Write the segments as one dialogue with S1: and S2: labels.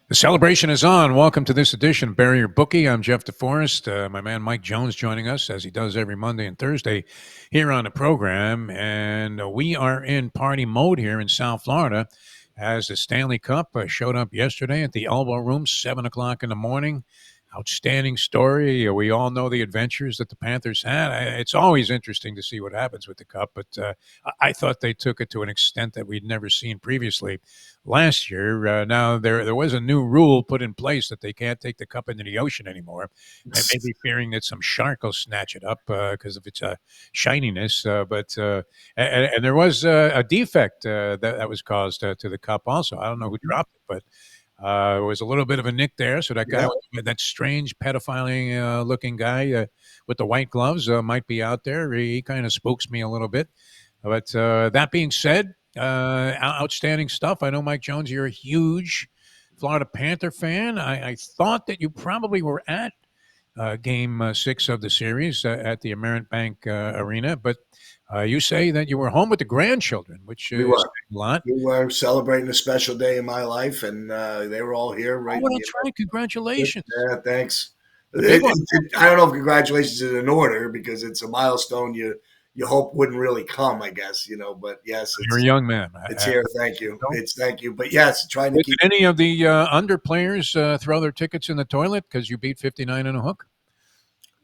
S1: The celebration is on. Welcome to this edition of Bury Your Bookie. I'm Jeff DeForest. My man Mike Jones joining us as he does every Monday and Thursday here on the program. And we are in party mode here in South Florida as the Stanley Cup showed up yesterday at the Elbow Room, 7 o'clock in the morning. Outstanding story. We all know the adventures that the Panthers had. It's always interesting to see what happens with the Cup, but I thought they took it to an extent that we'd never seen previously last year. Now, there was a new rule put in place that they can't take the Cup into the ocean anymore. And maybe fearing that some shark will snatch it up because of its shininess. And there was a defect that was caused to the Cup also. I don't know who dropped it, but there was a little bit of a nick there, so that guy, that strange pedophile looking guy with the white gloves, might be out there. He kind of spooks me a little bit. But that being said, outstanding stuff. I know, Mike Jones, you're a huge Florida Panther fan. I thought that you probably were at Game 6 of the series at the Amerint Bank Arena, but you say that you were home with the grandchildren, which
S2: We
S1: is
S2: were.
S1: a lot.
S2: We were celebrating a special day in my life, and they were all here.
S1: Oh,
S2: Right?
S1: well, that's right. Congratulations.
S2: Yeah, thanks.
S1: The big one.
S2: I don't know if congratulations is in order because it's a milestone you hope wouldn't really come, I guess, But yes,
S1: You're a young man.
S2: it's here. Thank you. Thank you. But yes, trying to
S1: Did
S2: keep.
S1: any of the under players throw their tickets in the toilet because you beat 59 and a hook?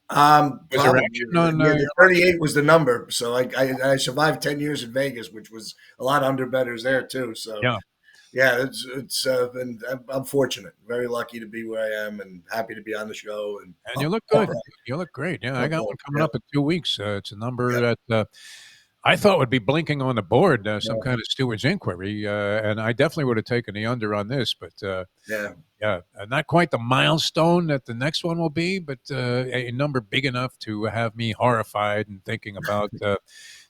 S1: Was there
S2: Probably.
S1: action on
S2: Yeah, the 38 was the number. So I survived 10 years in Vegas, which was a lot of under bettors there too. So
S1: Yeah.
S2: yeah, it's and I'm fortunate, very lucky to be where I am, and happy to be on the show.
S1: And you look good. You look great. Yeah, I got one coming up in 2 weeks. It's a number that I thought would be blinking on the board, some kind of steward's inquiry, and I definitely would have taken the under on this. But yeah, not quite the milestone that the next one will be, but a number big enough to have me horrified and thinking about,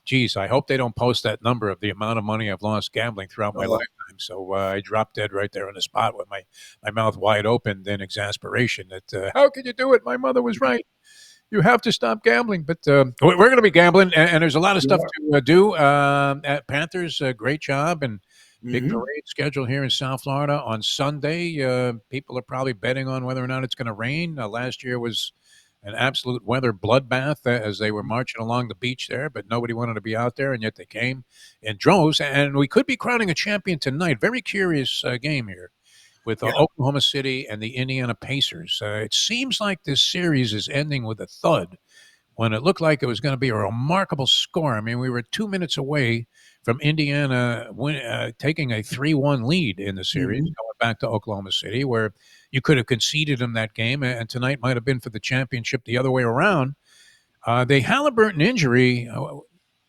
S1: geez, I hope they don't post that number of the amount of money I've lost gambling throughout my lifetime. So I dropped dead right there on the spot with my mouth wide open in exasperation that, how could you do it? My mother was right. You have to stop gambling. But we're going to be gambling, and there's a lot of stuff to do at Panthers. Great job, and big parade schedule here in South Florida on Sunday. People are probably betting on whether or not it's going to rain. Last year was an absolute weather bloodbath as they were marching along the beach there, but nobody wanted to be out there, and yet they came in droves. And we could be crowning a champion tonight. Very curious game here with Oklahoma City and the Indiana Pacers. It seems like this series is ending with a thud when it looked like it was going to be a remarkable score. I mean, we were 2 minutes away from Indiana taking a 3-1 lead in the series, going back to Oklahoma City, where you could have conceded them that game, and tonight might have been for the championship the other way around. The Halliburton injury,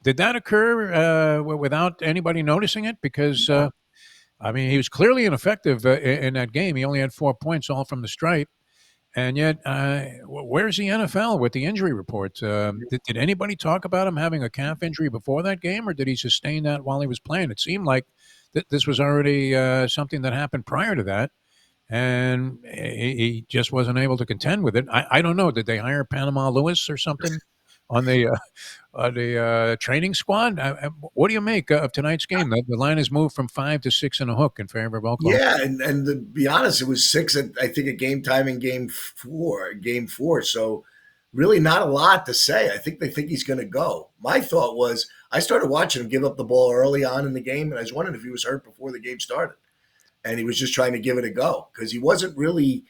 S1: did that occur without anybody noticing it? Because I mean, he was clearly ineffective in that game. He only had 4 points, all from the stripe. And yet, where's the NFL with the injury report? Did anybody talk about him having a calf injury before that game, or did he sustain that while he was playing? It seemed like this was already something that happened prior to that, and he just wasn't able to contend with it. I don't know. Did they hire Panama Lewis or something on the training squad? What do you make of tonight's game? The line has moved from 5 to 6 and a hook in favor of Oklahoma.
S2: Yeah, and to be honest, it was 6 I think at game time in game four. So really not a lot to say. I think they think he's going to go. My thought was I started watching him give up the ball early on in the game, and I was wondering if he was hurt before the game started, and he was just trying to give it a go because he wasn't really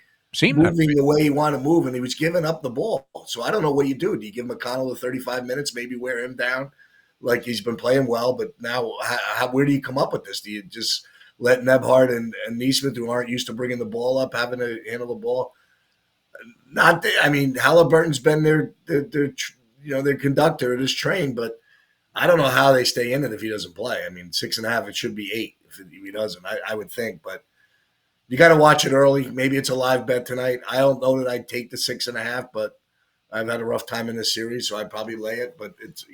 S2: moving the way he wanted to move, and he was giving up the ball. So I don't know what you do. Do you give McConnell the 35 minutes, maybe wear him down like he's been playing well, but now where do you come up with this? Do you just let Nebhard and Neesmith, who aren't used to bringing the ball up, having to handle the ball? I mean, Halliburton's been their conductor at his train, but I don't know how they stay in it if he doesn't play. I mean, 6.5, it should be 8 if he doesn't, I would think, but you got to watch it early. Maybe it's a live bet tonight. I don't know that I'd take the 6.5, but I've had a rough time in this series, so I'd probably lay it. But it's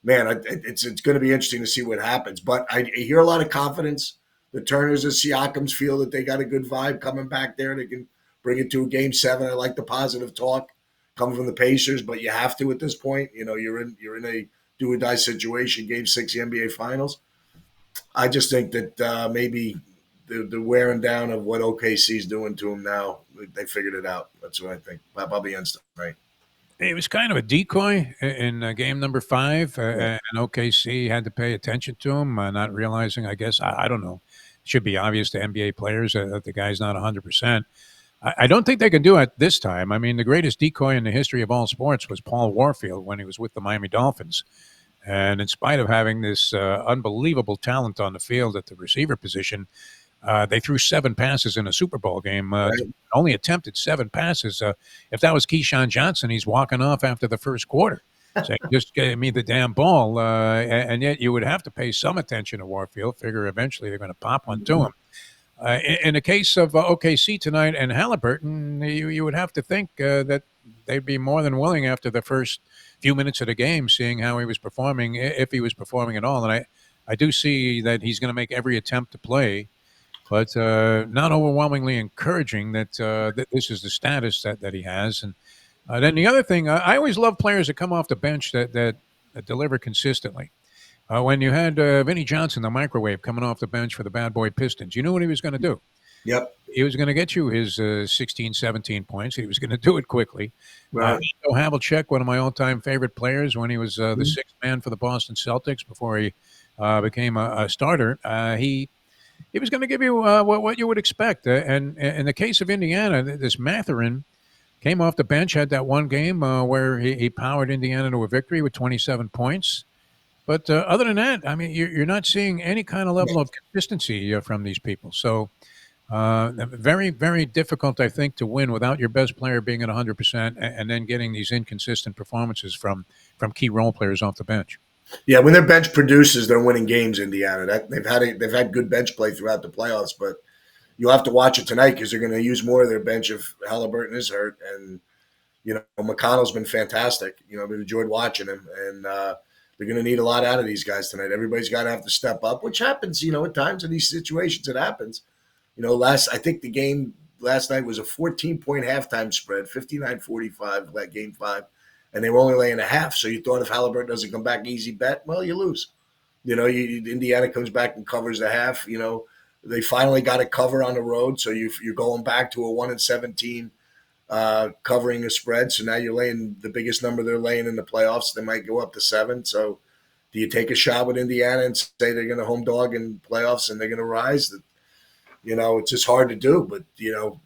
S2: man, it's going to be interesting to see what happens. But I hear a lot of confidence. The Turners and Siakams feel that they got a good vibe coming back there. They can bring it to a game 7. I like the positive talk coming from the Pacers, but you have to at this point. You're in a do or die situation. Game 6, the NBA Finals. I just think that maybe the wearing down of what OKC's doing to him now. They figured it out. That's what I think. Probably instant, right?
S1: It was kind of a decoy in game number 5,
S2: Yeah.
S1: and OKC had to pay attention to him, not realizing, I guess, I don't know. It should be obvious to NBA players that the guy's not 100%. I don't think they can do it this time. I mean, the greatest decoy in the history of all sports was Paul Warfield when he was with the Miami Dolphins. And in spite of having this unbelievable talent on the field at the receiver position, they threw 7 passes in a Super Bowl game.
S2: Right.
S1: Only attempted 7 passes. If that was Keyshawn Johnson, he's walking off after the first quarter, saying, "Just give me the damn ball." And yet, you would have to pay some attention to Warfield. Figure eventually they're going to pop one to him. In the case of OKC tonight and Halliburton, you would have to think that they'd be more than willing after the first few minutes of the game, seeing how he was performing, if he was performing at all. And I do see that he's going to make every attempt to play, but not overwhelmingly encouraging that this is the status that he has. And then the other thing, I always love players that come off the bench that deliver consistently. When you had Vinnie Johnson, the microwave, coming off the bench for the bad boy Pistons, you knew what he was going to do.
S2: Yep.
S1: He was going to get you his 16, 17 points. He was going to do it quickly.
S2: Right.
S1: Havlicek, one of my all-time favorite players, when he was the sixth man for the Boston Celtics before he became a starter, he was going to give you what you would expect. And in the case of Indiana, this Mathurin came off the bench, had that one game where he powered Indiana to a victory with 27 points. But other than that, I mean, you're not seeing any kind of level of consistency from these people. So very, very difficult, I think, to win without your best player being at 100% and then getting these inconsistent performances from key role players off the bench.
S2: Yeah, when their bench produces, they're winning games. Indiana, they've had good bench play throughout the playoffs, but you'll have to watch it tonight because they're going to use more of their bench if Halliburton is hurt. And McConnell's been fantastic. I've enjoyed watching him, and they're going to need a lot out of these guys tonight. Everybody's got to have to step up, which happens, at times in these situations. It happens. I think the game last night was a 14-point halftime spread, 59-45, that game 5, and they were only laying a half. So you thought if Halliburton doesn't come back, easy bet. Well, you lose. Indiana comes back and covers the half. They finally got a cover on the road, so you're going back to a 1-17 covering a spread. So now you're laying the biggest number they're laying in the playoffs. They might go up to 7. So do you take a shot with Indiana and say they're going to home dog in playoffs and they're going to rise? It's just hard to do. But,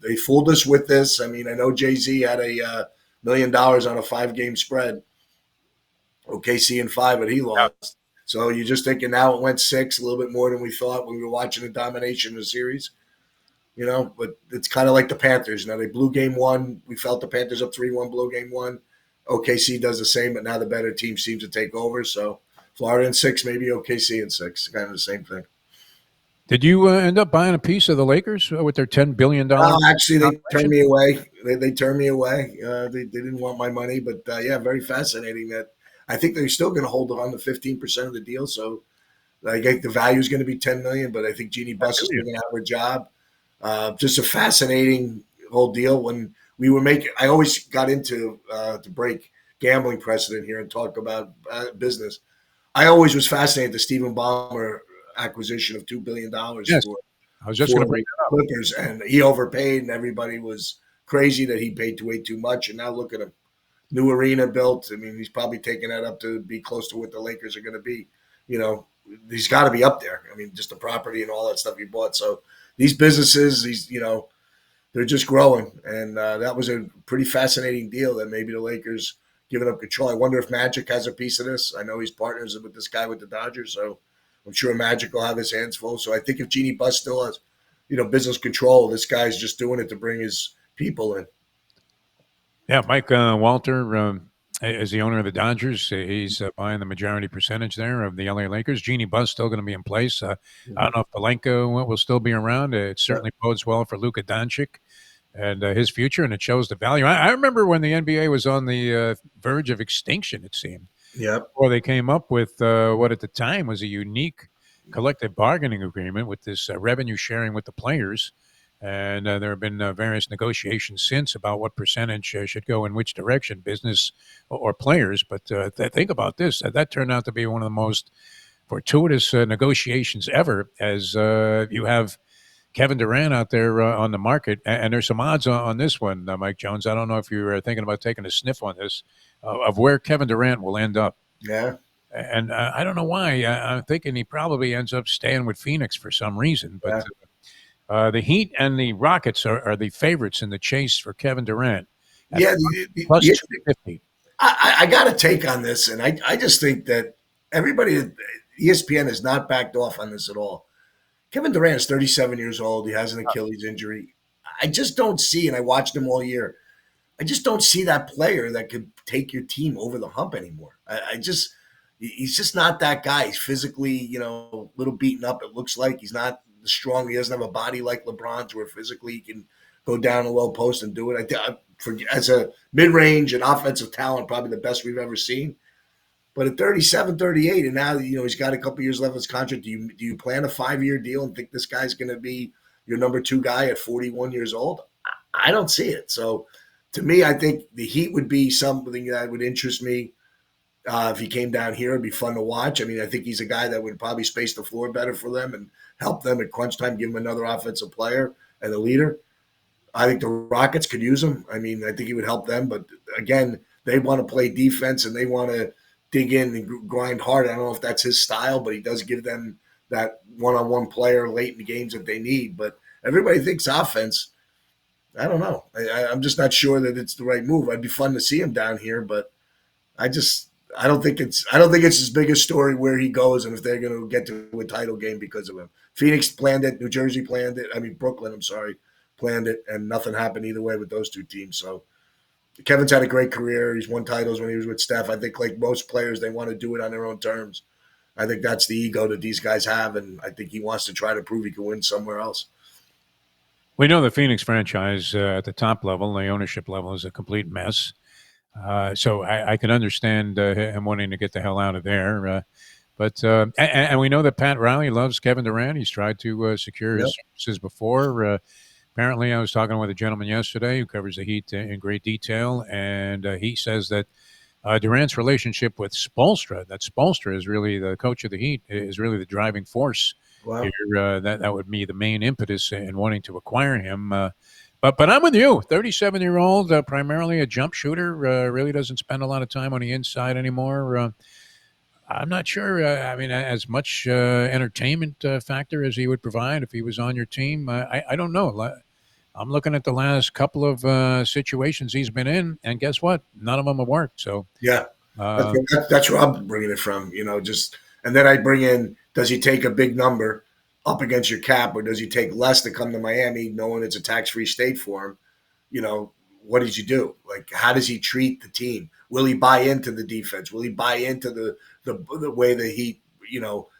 S2: they fooled us with this. I mean, I know Jay-Z had a $1 million on a 5-game spread. OKC in 5, but he lost. So you're just thinking now it went 6, a little bit more than we thought when we were watching the domination of the series. But it's kind of like the Panthers. They blew game 1. We felt the Panthers up 3-1, blew game 1. OKC does the same, but now the better team seems to take over. So Florida in 6, maybe OKC in 6, kind of the same thing.
S1: Did you end up buying a piece of the Lakers with their $10 billion?
S2: Actually, they turned me away. They turned me away. They didn't want my money, but yeah, very fascinating that I think they're still going to hold on to 15% of the deal. So I think the value is going to be $10 million, but I think Jeannie Buss is going to have her job. Just a fascinating whole deal. When we were I always got into to break gambling precedent here and talk about business. I always was fascinated the Stephen Ballmer acquisition of $2 billion
S1: Yes.
S2: for
S1: I was just going to bring that up.
S2: Clippers, and he overpaid, and everybody was crazy that he paid way too much. And now look at him, new arena built. I mean, he's probably taking that up to be close to what the Lakers are going to be. He's got to be up there. I mean, just the property and all that stuff he bought. So these businesses, they're just growing, and that was a pretty fascinating deal. That maybe the Lakers giving up control. I wonder if Magic has a piece of this. I know he's partners with this guy with the Dodgers, so I'm sure Magic will have his hands full. So I think if Jeannie Buss still has, business control, this guy's just doing it to bring his people in.
S1: Yeah, Mike Walter is the owner of the Dodgers. He's buying the majority percentage there of the LA Lakers. Jeannie Buss still going to be in place. I don't know if Pelinka will still be around. It certainly bodes well for Luka Doncic and his future, and it shows the value. I remember when the NBA was on the verge of extinction, it seemed.
S2: Yep.
S1: Or they came up with what at the time was a unique collective bargaining agreement with this revenue sharing with the players. And there have been various negotiations since about what percentage should go in which direction, business or players. But think about this. That turned out to be one of the most fortuitous negotiations ever, as you have Kevin Durant out there on the market, and there's some odds on this one, Mike Jones. I don't know if you're thinking about taking a sniff on this of where Kevin Durant will end up.
S2: Yeah.
S1: And I don't know why. I'm thinking he probably ends up staying with Phoenix for some reason. But
S2: Yeah.
S1: the Heat and the Rockets are the favorites in the chase for Kevin Durant at
S2: Yeah.
S1: plus 250.
S2: I got a take on this, and I just think that everybody, ESPN has not backed off on this at all. Kevin Durant is 37 years old. He has an Achilles injury. I just don't see, and I watched him all year. I just don't see that player that could take your team over the hump anymore. He's just not that guy. He's physically, a little beaten up. It looks like he's not strong. He doesn't have a body like LeBron's, where physically he can go down a low post and do it. As a mid-range and offensive talent, probably the best we've ever seen. But at 37, 38, and now he's got a couple years left of his contract. Do you plan a 5-year deal and think this guy's going to be your number 2 guy at 41 years old? I don't see it. So to me, I think the Heat would be something that would interest me. If he came down here, it'd be fun to watch. I mean, I think he's a guy that would probably space the floor better for them and help them at crunch time, give him another offensive player and a leader. I think the Rockets could use him. I mean, I think he would help them. But again, they want to play defense and they want to dig in and grind hard. I don't know if that's his style, but he does give them that one-on-one player late in the games that they need. But everybody thinks offense. I don't know. I'm just not sure that it's the right move. It'd be fun to see him down here, but I don't think it's his biggest story where he goes and if they're going to get to a title game because of him. Phoenix planned it. New Jersey planned it. I mean, Brooklyn, I'm sorry, planned it, and nothing happened either way with those two teams. So Kevin's had a great career. He's won titles when he was with Steph. I think like most players, they want to do it on their own terms. I think that's the ego that these guys have, and I think he wants to try to prove he can win somewhere else.
S1: We know the Phoenix franchise at the top level, the ownership level, is a complete mess. So I can understand him wanting to get the hell out of there. And we know that Pat Riley loves Kevin Durant. He's tried to secure his services before. Apparently, I was talking with a gentleman yesterday who covers the Heat in great detail, and he says that Durant's relationship with Spoelstra, that Spoelstra is really the coach of the Heat, is really the driving force
S2: Wow.
S1: here. That would be the main impetus in wanting to acquire him. But I'm with you. 37-year-old, primarily a jump shooter, really doesn't spend a lot of time on the inside anymore. I'm not sure. I mean, as much entertainment factor as he would provide if he was on your team, I don't know. I'm looking at the last couple of situations he's been in, and guess what? None of them have worked. So
S2: yeah, that's where I'm bringing it from. And then I bring in: does he take a big number up against your cap, or does he take less to come to Miami, knowing it's a tax-free state for him? What does he do? Like, how does he treat the team? Will he buy into the defense? Will he buy into the way that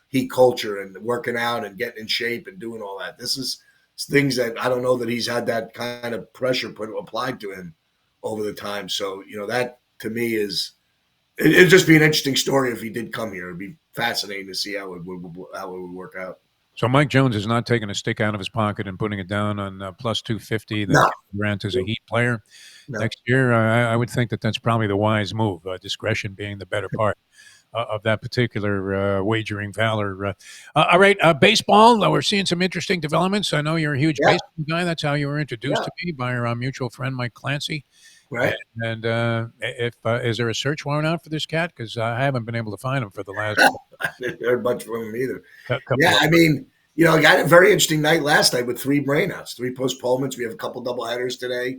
S2: Heat culture and working out and getting in shape and doing all that? This is things that I don't know that he's had that kind of pressure applied to him over the time. So, that to me it'd just be an interesting story if he did come here. It'd be fascinating to see how it would work out.
S1: So Mike Jones is not taking a stick out of his pocket and putting it down on plus 250 that
S2: No.
S1: Durant is a Heat player
S2: No.
S1: next year. I would think that that's probably the wise move, discretion being the better part of that particular wagering valor. All right, baseball, we're seeing some interesting developments. I know you're a huge baseball guy. That's how you were introduced to me by our mutual friend Mike Clancy.
S2: Right.
S1: And if is there a search warrant out for this cat? Because I haven't been able to find him for the last
S2: I didn't hear much from him either.
S1: couple
S2: Yeah,
S1: of
S2: I mean, I got a very interesting night last night with 3 brainouts, 3 postponements. We have a couple doubleheaders today.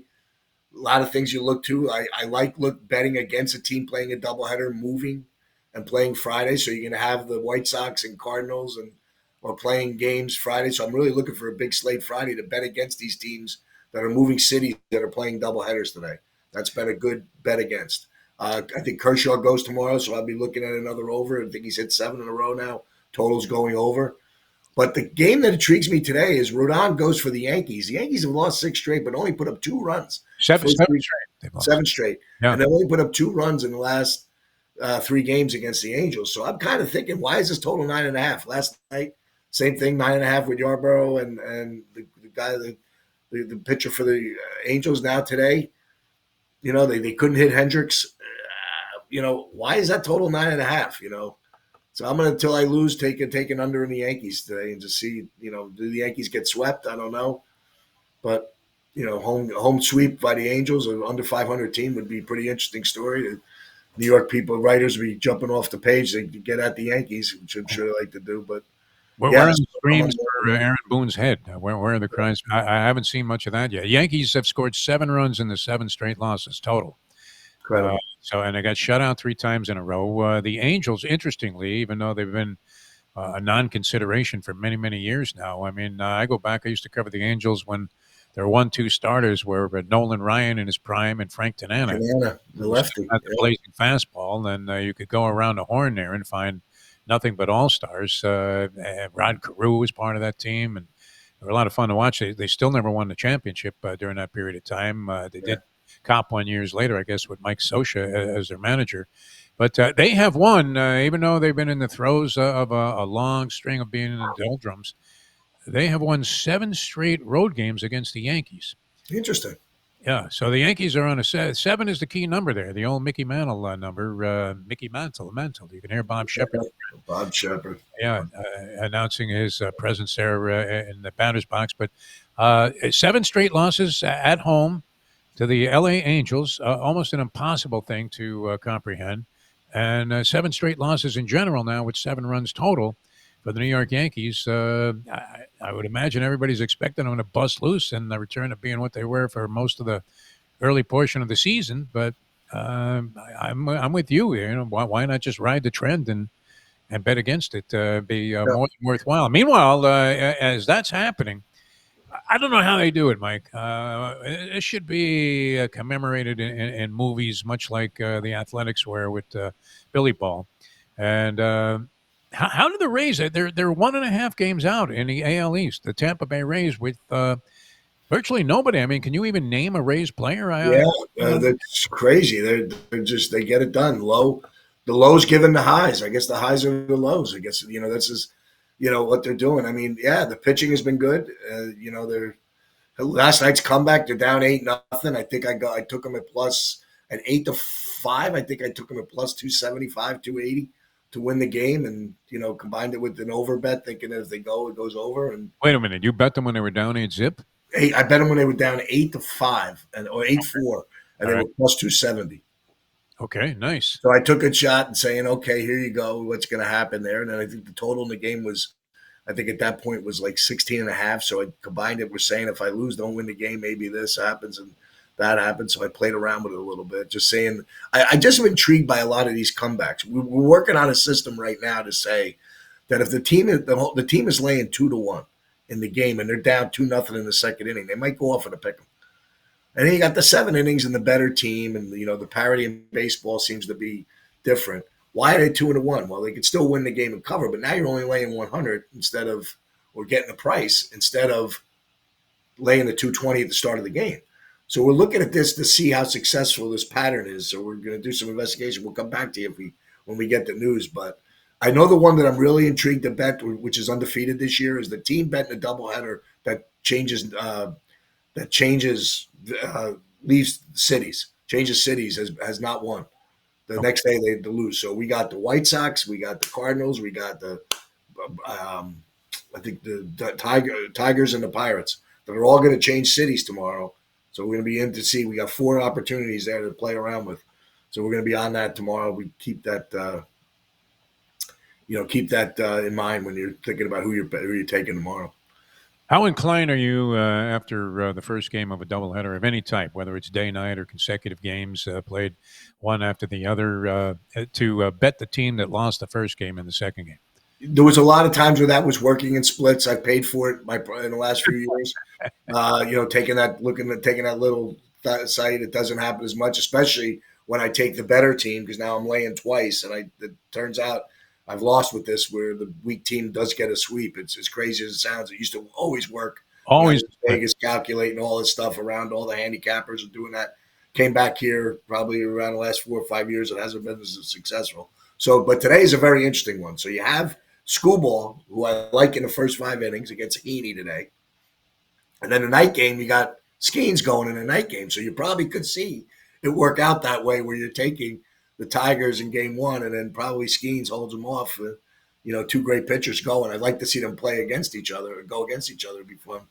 S2: A lot of things you look to. I like betting against a team playing a doubleheader, moving and playing Friday. So you're going to have the White Sox and Cardinals or playing games Friday. So I'm really looking for a big slate Friday to bet against these teams that are moving cities that are playing doubleheaders today. That's been a good bet against. I think Kershaw goes tomorrow, so I'll be looking at another over. I think he's hit 7 in a row now. Total's going over. But the game that intrigues me today is Rodon goes for the Yankees. The Yankees have lost 6 straight, but only put up 2 runs.
S1: 7 straight.
S2: 7 straight.
S1: Yeah.
S2: And they only put up 2 runs in the last 3 games against the Angels. So I'm kind of thinking, why is this total 9.5? Last night, same thing, 9.5 with Yarborough and the guy, the pitcher for the Angels now today. They couldn't hit Hendricks. Why is that total 9.5? So I'm gonna until I lose, take an under in the Yankees today, and just see, do the Yankees get swept? I don't know, but home sweep by the Angels, an under 500 team would be a pretty interesting story. New York people, writers, would be jumping off the page. They could get at the Yankees, which I'm sure they like to do. But
S1: Where
S2: yeah,
S1: are
S2: so
S1: the
S2: I'm on
S1: screams
S2: board
S1: for
S2: with
S1: Aaron Boone's head? Where are the cries? I haven't seen much of that yet. Yankees have scored 7 runs in the 7 straight losses total.
S2: incredible.
S1: And they got shut out 3 times in a row. The Angels, interestingly, even though they've been a non-consideration for many, many years now. I mean, I go back. I used to cover the Angels when their 1-2 starters were Nolan Ryan in his prime and Frank Tanana,
S2: Tanana,
S1: who
S2: the
S1: was
S2: lefty.
S1: at the
S2: Yeah.
S1: blazing fastball. And you could go around the horn there and find nothing but all-stars. Rod Carew was part of that team, and they were a lot of fun to watch. They still never won the championship during that period of time. They
S2: Yeah.
S1: did cop one years later, I guess, with Mike Scioscia as their manager. But they have won, even though they've been in the throes of a long string of being in the doldrums. They have won 7 straight road games against the Yankees.
S2: Interesting.
S1: Yeah, so the Yankees are on a 7 is the key number there, the old Mickey Mantle number. Mickey Mantle. You can hear Bob Shepard.
S2: Bob Shepard.
S1: Yeah, announcing his presence there in the batter's box. But 7 straight losses at home to the LA Angels, almost an impossible thing to comprehend. And 7 straight losses in general now with 7 runs total for the New York Yankees. I would imagine everybody's expecting them to bust loose and return to being what they were for most of the early portion of the season. But I'm with you. Why not just ride the trend and bet against it? Be
S2: Yeah.
S1: more than worthwhile. Meanwhile, as that's happening, I don't know how they do it, Mike. It should be commemorated in movies, much like the Athletics were with Billy Ball. And how do the Rays? They're 1.5 games out in the AL East. The Tampa Bay Rays with virtually nobody. I mean, can you even name a Rays player?
S2: Yeah, that's crazy. They're just they get it done. The lows giving the highs. I guess the highs are the lows. I guess that's just what they're doing. I mean, yeah, the pitching has been good. They're last night's comeback. They're down 8-0. I think I took them at 8-5. I think I took them at plus 275, 280 to win the game, and combined it with an over bet, thinking that if they go, it goes over. And
S1: Wait a minute, you bet them when they were down 8-0?
S2: I bet them when they were down 8-5 or 8-4, and
S1: All
S2: they
S1: right.
S2: were plus 270.
S1: Okay, nice.
S2: So I took a shot and saying, okay, here you go. What's going to happen there? And then I think the total in the game was, I think at that point was like 16.5. So I combined it with saying, if I lose, don't win the game, maybe this happens and that happens. So I played around with it a little bit, just saying, I just am intrigued by a lot of these comebacks. We're working on a system right now to say that if the team is laying 2-1 in the game and they're down 2-0 in the second inning, they might go off in a pick 'em. And then you got the 7 innings and the better team, and the parity in baseball seems to be different. Why are they 2-1? Well, they could still win the game and cover, but now you're only laying 100 or getting the price instead of laying the 220 at the start of the game. So we're looking at this to see how successful this pattern is. So we're going to do some investigation. We'll come back to you when we get the news. But I know the one that I'm really intrigued to bet, which is undefeated this year, is the team betting a doubleheader that changes leaves cities, changes cities, has not won. The next day they lose. So we got the White Sox, we got the Cardinals, we got the I think the Tigers and the Pirates that are all going to change cities tomorrow. So we're going to be in to see. We got 4 opportunities there to play around with. So we're going to be on that tomorrow. We keep that in mind when you're thinking about who you're taking tomorrow.
S1: How inclined are you after the first game of a doubleheader of any type, whether it's day, night, or consecutive games played one after the other, to bet the team that lost the first game in the second game?
S2: There was a lot of times where that was working in splits. I paid for it in the last few years. Taking that little site, it doesn't happen as much, especially when I take the better team, because now I'm laying twice, and it turns out I've lost with this where the weak team does get a sweep. It's as crazy as it sounds. It used to always work.
S1: Always
S2: Vegas calculating all this stuff around all the handicappers and doing that. Came back here probably around the last 4 or 5 years. It hasn't been as successful. So, but today is a very interesting one. So you have Schoolball, who I like in the first 5 innings against Heaney today. And then the night game, you got Skeens going in the night game. So you probably could see it work out that way where you're taking the Tigers in Game 1, and then probably Skeens holds them off. Two great pitchers going. I'd like to see them play against each other or go against each other. It'd be fun.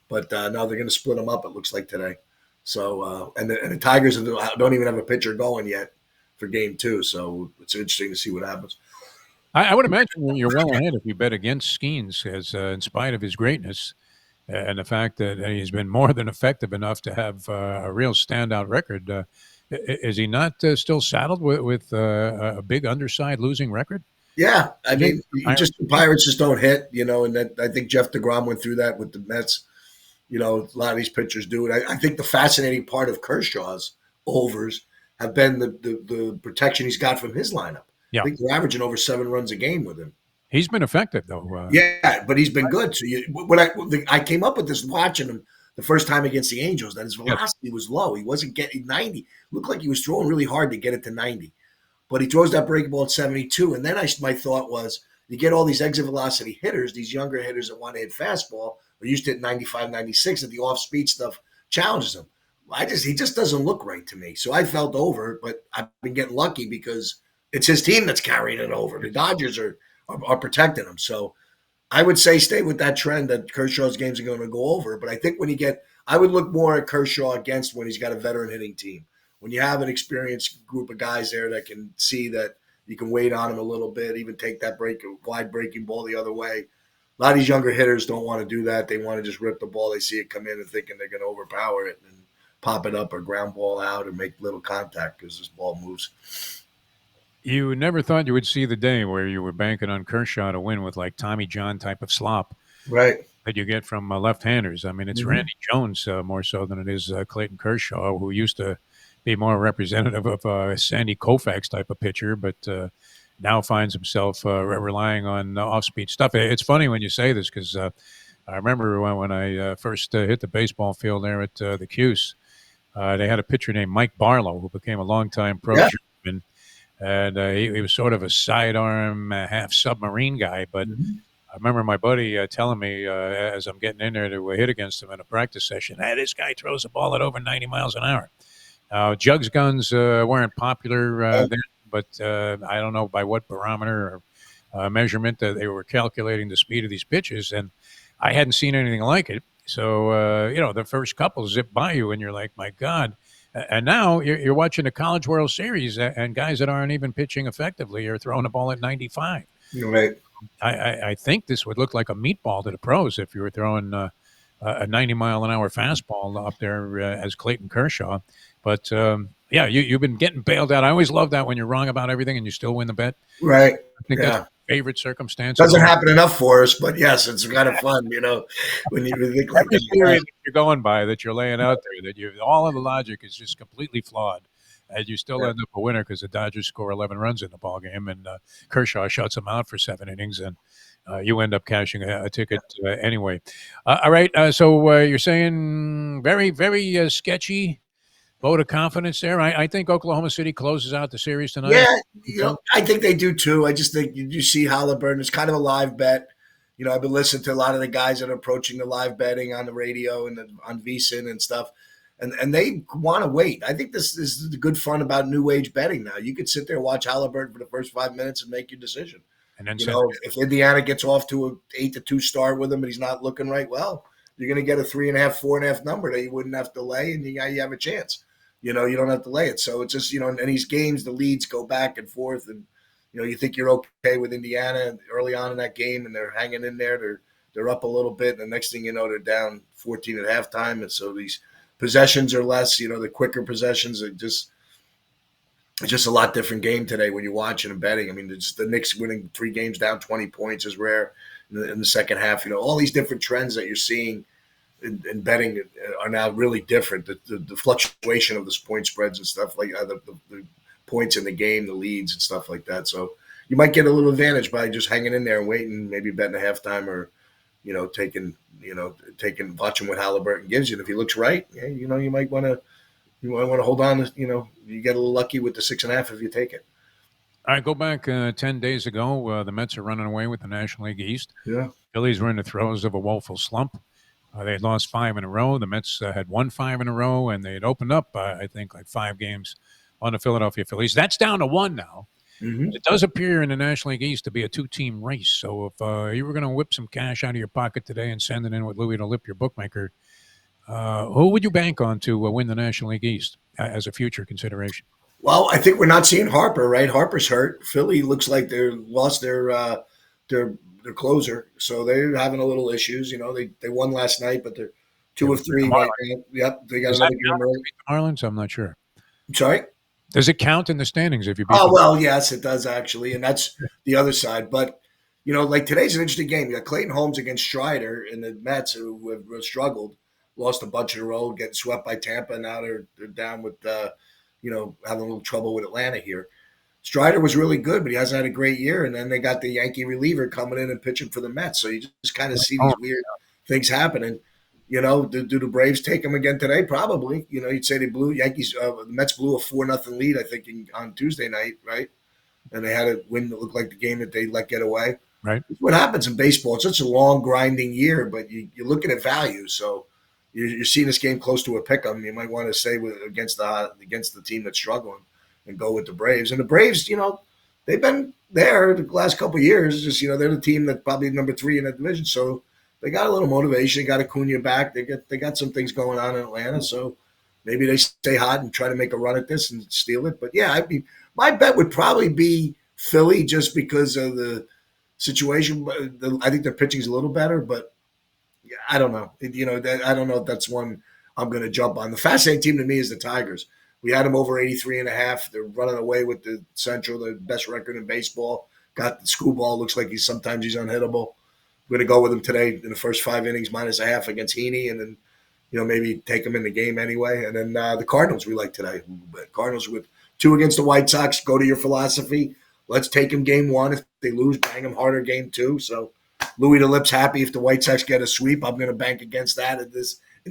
S2: But now they're going to split them up, it looks like today. So and the Tigers don't even have a pitcher going yet for Game 2. So it's interesting to see what happens.
S1: I would imagine you're well ahead if you bet against Skeens, as in spite of his greatness and the fact that he's been more than effective enough to have a real standout record. Is he not still saddled with a big underside losing record?
S2: Yeah, I mean, the Pirates just don't hit, and that, I think Jeff DeGrom went through that with the Mets. A lot of these pitchers do it. I think the fascinating part of Kershaw's overs have been the protection he's got from his lineup.
S1: Yeah.
S2: I think they're averaging over 7 runs a game with him.
S1: He's been effective, though.
S2: Yeah, but he's been good. So I came up with this watching him the first time against the Angels, that his velocity was low. He wasn't getting 90. It looked like he was throwing really hard to get it to 90. But he throws that breaking ball at 72. And then my thought was, you get all these exit velocity hitters, these younger hitters that want to hit fastball, or used to hit 95, 96, that the off-speed stuff challenges him. He just doesn't look right to me. So I felt over, but I've been getting lucky because it's his team that's carrying it over. The Dodgers are protecting him. So I would say stay with that trend that Kershaw's games are going to go over. But I think I would look more at Kershaw against when he's got a veteran hitting team. When you have an experienced group of guys there that can see that you can wait on him a little bit, even take that wide breaking ball the other way. A lot of these younger hitters don't want to do that. They want to just rip the ball. They see it come in and thinking they're going to overpower it and pop it up or ground ball out or make little contact because this ball moves.
S1: You never thought you would see the day where you were banking on Kershaw to win with like Tommy John type of slop,
S2: right?
S1: That you get from left-handers. I mean, it's Randy Jones more so than it is Clayton Kershaw, who used to be more representative of a Sandy Koufax type of pitcher, but now finds himself relying on off-speed stuff. It's funny when you say this because I remember when I first hit the baseball field there at the Cuse, they had a pitcher named Mike Barlow who became a longtime pro journeyman. And he was sort of a sidearm, half submarine guy. But I remember my buddy telling me as I'm getting in there to hit against him in a practice session, hey, this guy throws a ball at over 90 miles an hour. Jugs guns weren't popular then, but I don't know by what barometer or measurement that they were calculating the speed of these pitches. And I hadn't seen anything like it. So, the first couple zip by you and you're like, my God. And now you're watching the College World Series, and guys that aren't even pitching effectively are throwing the ball at 95.
S2: Right.
S1: I think this would look like a meatball to the pros if you were throwing a 90-mile-an-hour fastball up there as Clayton Kershaw. But, you've been getting bailed out. I always love that when you're wrong about everything and you still win the bet.
S2: Right.
S1: I think that's my favorite circumstance.
S2: Doesn't happen enough for us, but yes, it's kind of fun, when you think like
S1: the theory that you're going by, that you're laying out there, that all of the logic is just completely flawed, and you still end up a winner because the Dodgers score 11 runs in the ball game, and Kershaw shuts them out for 7 innings, and you end up cashing a ticket anyway. All right, so you're saying very, very sketchy vote of confidence there. I think Oklahoma City closes out the series tonight.
S2: Yeah, I think they do too. I just think you see Halliburton. It's kind of a live bet. I've been listening to a lot of the guys that are approaching the live betting on the radio and on VSiN and stuff, and they want to wait. I think this is the good fun about new age betting now. You could sit there and watch Halliburton for the first 5 minutes and make your decision. And then if Indiana gets off to an 8-2 start with him and he's not looking right, well, you're going to get a 3.5, 4.5 number that you wouldn't have to lay, and you have a chance. You don't have to lay it. So it's just, in these games, the leads go back and forth. And, you think you're okay with Indiana early on in that game and they're hanging in there. They're up a little bit. And the next thing you know, they're down 14 at halftime. And so these possessions are less, the quicker possessions are it's just a lot different game today when you're watching and betting. I mean, the Knicks winning 3 games down 20 points is rare in the second half. All these different trends that you're seeing in betting are now really different. The fluctuation of this point spreads and stuff like the points in the game, the leads and stuff like that. So you might get a little advantage by just hanging in there and waiting, maybe betting a halftime or, watching what Halliburton gives you. And if he looks right, you might want to hold on. You get a little lucky with the 6.5 if you take it.
S1: All right, go back 10 days ago. The Mets are running away with the National League East.
S2: Yeah.
S1: Phillies were in the throes of a woeful slump. They had lost 5 in a row. The Mets had won 5 in a row, and they had opened up, I think, like 5 games on the Philadelphia Phillies. That's down to 1 now.
S2: Mm-hmm.
S1: It does appear in the National League East to be a 2-team race. So if you were going to whip some cash out of your pocket today and send it in with Louis to Lip, your bookmaker, who would you bank on to win the National League East as a future consideration?
S2: Well, I think we're not seeing Harper, right? Harper's hurt. Philly looks like they lost their closer, so they're having a little issues. They won last night, but they're two of three right now. Yep, they got
S1: Does
S2: another
S1: that
S2: game
S1: count
S2: early.
S1: to beat the Marlins? I'm not sure.
S2: I'm sorry.
S1: Does it count in the standings if you beat
S2: Oh,
S1: them?
S2: well, yes, it does actually, and that's the other side. But like today's an interesting game. You got Clayton Holmes against Strider and the Mets, who have struggled, lost a bunch in a row, getting swept by Tampa. Now they're down with having a little trouble with Atlanta here. Strider was really good, but he hasn't had a great year. And then they got the Yankee reliever coming in and pitching for the Mets. So you just kind of see these weird things happening. Do the Braves take him again today? Probably. You'd say they blew Yankees. The Mets blew a 4-0 lead, I think, on Tuesday night, right? And they had a win that looked like the game that they let get away.
S1: Right.
S2: It's what happens in baseball. It's such a long, grinding year, but you're looking at value. So you're seeing this game close to a pick 'em. You might want to say against the team that's struggling and go with the Braves. And the Braves, they've been there the last couple of years. Just they're the team that's probably number 3 in that division. So they got a little motivation. They got Acuna back. They got some things going on in Atlanta. So maybe they stay hot and try to make a run at this and steal it. But yeah, I mean, my bet would probably be Philly just because of the situation. I think their pitching is a little better, but I don't know. I don't know if that's one I'm going to jump on. The fascinating team to me is the Tigers. We had them over 83.5. They're running away with the Central, the best record in baseball. Got the screwball. Looks like sometimes he's unhittable. We're going to go with him today in the first 5 innings, -0.5 against Heaney, and then maybe take him in the game anyway. And then the Cardinals we like today. Cardinals with 2 against the White Sox. Go to your philosophy. Let's take them game 1. If they lose, bang them harder game 2. So Louis the Lip's happy if the White Sox get a sweep. I'm going to bank against that in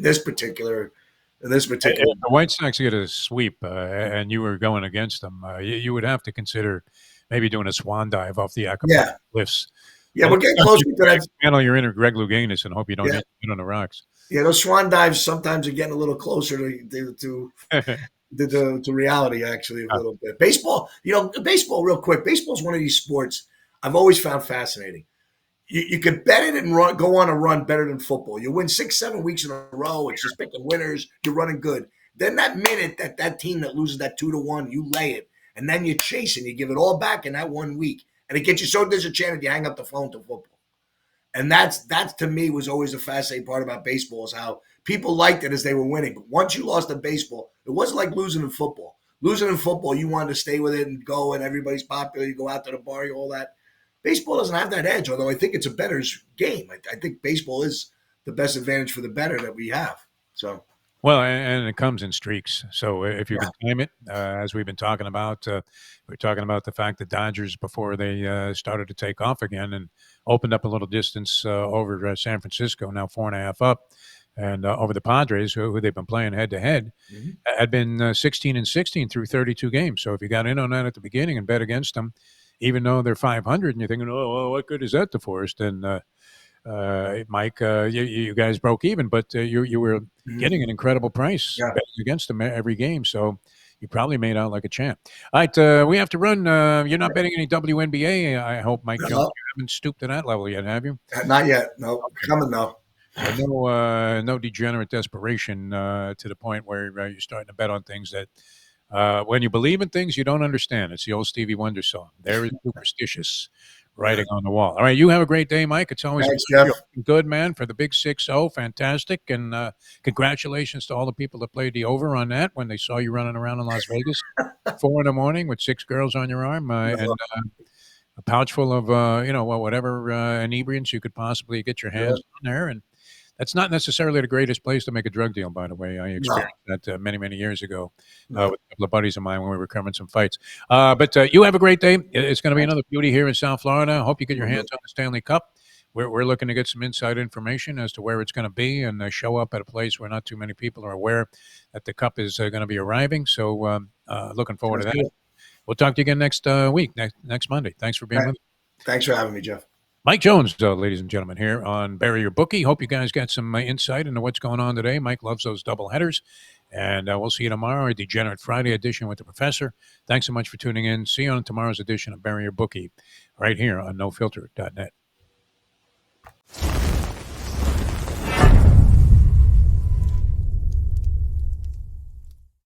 S2: this particular. If
S1: the White Sox get a sweep and you were going against them, you would have to consider maybe doing a swan dive off the Acapulco Cliffs.
S2: Yeah, we're getting closer to that.
S1: Channel your inner Greg Louganis and hope you don't hit on the rocks.
S2: Yeah, those swan dives sometimes are getting a little closer to reality, actually, a little bit. Baseball, baseball, real quick. Baseball is one of these sports I've always found fascinating. You could bet it and go on a run better than football. You win 6-7 weeks in a row. It's just picking winners. You're running good. Then that minute that team that loses that 2-1, you lay it, and then you chase and you give it all back in that 1 week, and it gets you so disenchanted you hang up the phone to football. And that's to me was always the fascinating part about baseball is how people liked it as they were winning. But once you lost in baseball, it wasn't like losing in football. Losing in football, you wanted to stay with it and go, and everybody's popular. You go out to the bar, all that. Baseball doesn't have that edge, although I think it's a bettor's game. I think baseball is the best advantage for the bettor that we have. So,
S1: well, and it comes in streaks. So if you can time it, as we've been talking about, we're talking about the fact that Dodgers, before they started to take off again and opened up a little distance over San Francisco, now 4.5 up, and over the Padres, who they've been playing head-to-head, had been 16-16 through 32 games. So if you got in on that at the beginning and bet against them, even though they're 500, and you're thinking, oh, what good is that to Forrest? And Mike, you guys broke even, but you were getting an incredible price betting against them every game. So you probably made out like a champ. All right, we have to run. You're not betting any WNBA, I hope, Mike Jones. You haven't stooped to that level yet, have you?
S2: Not yet. No, coming though.
S1: No degenerate desperation to the point where you're starting to bet on things that when you believe in things you don't understand. It's the old Stevie Wonder song. There is superstitious writing on the wall. All right, you have a great day, Mike. It's always good, man, for the big 6-0. Fantastic. And congratulations to all the people that played the over on that when they saw you running around in Las Vegas 4 a.m. with 6 girls on your arm and a pouch full of, whatever inebriants you could possibly get your hands on there. And that's not necessarily the greatest place to make a drug deal, by the way. I experienced that many, many years ago with a couple of buddies of mine when we were covering some fights. But you have a great day. It's going to be another beauty here in South Florida. I hope you get your hands on the Stanley Cup. We're looking to get some inside information as to where it's going to be and show up at a place where not too many people are aware that the Cup is going to be arriving. So looking forward to that. Good. We'll talk to you again next week, next Monday. Thanks for being with us.
S2: Thanks for having me, Jeff.
S1: Mike Jones, ladies and gentlemen, here on Bury Your Bookie. Hope you guys got some insight into what's going on today. Mike loves those double headers, And we'll see you tomorrow, a Degenerate Friday edition with the professor. Thanks so much for tuning in. See you on tomorrow's edition of Bury Your Bookie right here on nofilter.net.